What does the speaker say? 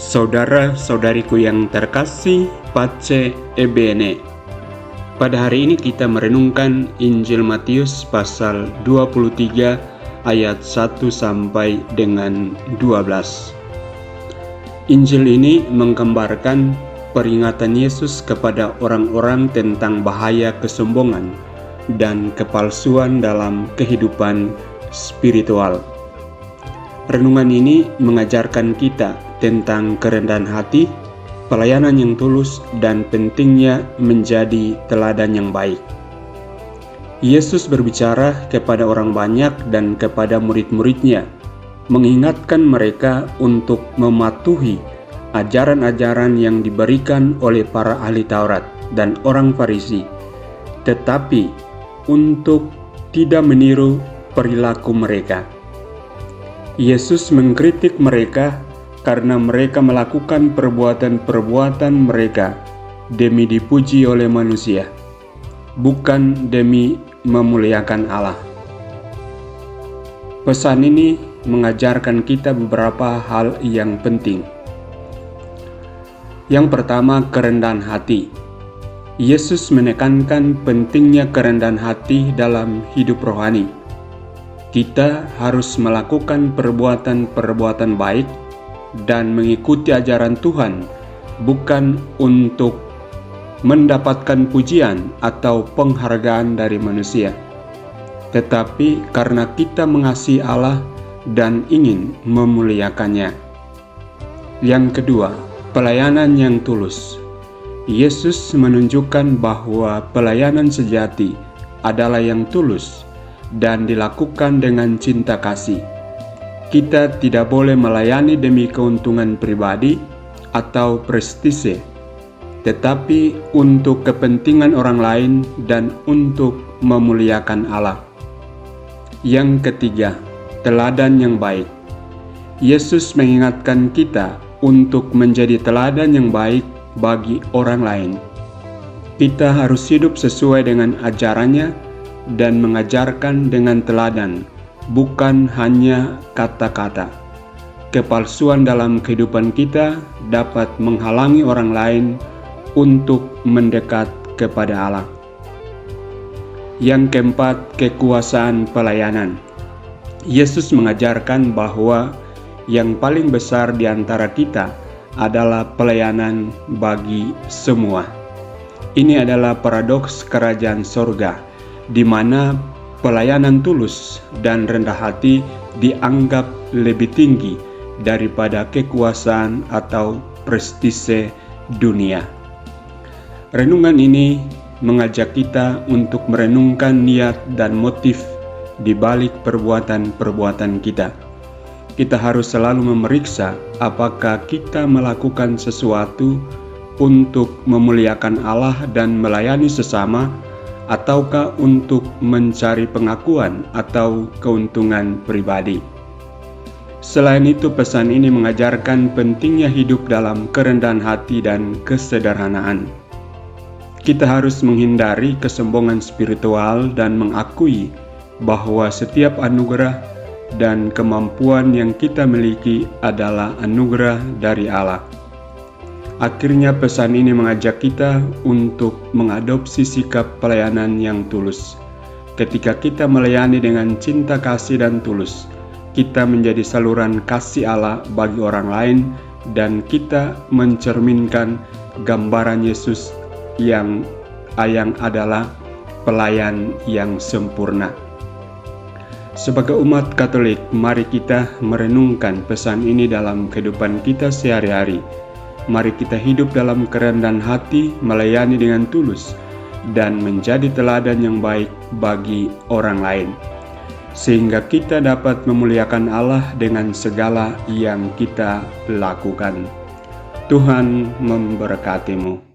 Saudara-saudariku yang terkasih, Pace e Bene. Pada hari ini kita merenungkan Injil Matius pasal 23 ayat 1 sampai dengan 12. Injil ini menggambarkan peringatan Yesus kepada orang-orang tentang bahaya kesombongan dan kepalsuan dalam kehidupan spiritual. Renungan ini mengajarkan kita tentang kerendahan hati, pelayanan yang tulus, dan pentingnya menjadi teladan yang baik. Yesus berbicara kepada orang banyak dan kepada murid-muridnya, mengingatkan mereka untuk mematuhi ajaran-ajaran yang diberikan oleh para ahli Taurat dan orang Farisi, tetapi untuk tidak meniru perilaku mereka. Yesus mengkritik mereka karena mereka melakukan perbuatan-perbuatan mereka demi dipuji oleh manusia, bukan demi memuliakan Allah. Pesan ini mengajarkan kita beberapa hal yang penting. Yang pertama, kerendahan hati. Yesus menekankan pentingnya kerendahan hati dalam hidup rohani. Kita harus melakukan perbuatan-perbuatan baik dan mengikuti ajaran Tuhan, bukan untuk mendapatkan pujian atau penghargaan dari manusia, tetapi karena kita mengasihi Allah dan ingin memuliakannya. Yang kedua, pelayanan yang tulus. Yesus menunjukkan bahwa pelayanan sejati adalah yang tulus dan dilakukan dengan cinta kasih. Kita tidak boleh melayani demi keuntungan pribadi atau prestise, tetapi untuk kepentingan orang lain dan untuk memuliakan Allah. Yang ketiga, teladan yang baik. Yesus mengingatkan kita untuk menjadi teladan yang baik bagi orang lain. Kita harus hidup sesuai dengan ajarannya dan mengajarkan dengan teladan, bukan hanya kata-kata. Kepalsuan dalam kehidupan kita dapat menghalangi orang lain untuk mendekat kepada Allah. Yang keempat, kekuasaan pelayanan. Yesus mengajarkan bahwa yang paling besar di antara kita adalah pelayanan bagi semua. Ini adalah paradoks kerajaan sorga, di mana pelayanan tulus dan rendah hati dianggap lebih tinggi daripada kekuasaan atau prestise dunia. Renungan ini mengajak kita untuk merenungkan niat dan motif di balik perbuatan-perbuatan kita. Kita harus selalu memeriksa apakah kita melakukan sesuatu untuk memuliakan Allah dan melayani sesama, ataukah untuk mencari pengakuan atau keuntungan pribadi. Selain itu, pesan ini mengajarkan pentingnya hidup dalam kerendahan hati dan kesederhanaan. Kita harus menghindari kesombongan spiritual dan mengakui bahwa setiap anugerah dan kemampuan yang kita miliki adalah anugerah dari Allah. Akhirnya, pesan ini mengajak kita untuk mengadopsi sikap pelayanan yang tulus. Ketika kita melayani dengan cinta kasih dan tulus, kita menjadi saluran kasih Allah bagi orang lain, dan kita mencerminkan gambaran Yesus yang adalah pelayan yang sempurna. Sebagai umat Katolik, mari kita merenungkan pesan ini dalam kehidupan kita sehari-hari. Mari kita hidup dalam kerendahan hati, melayani dengan tulus, dan menjadi teladan yang baik bagi orang lain, sehingga kita dapat memuliakan Allah dengan segala yang kita lakukan. Tuhan memberkatimu.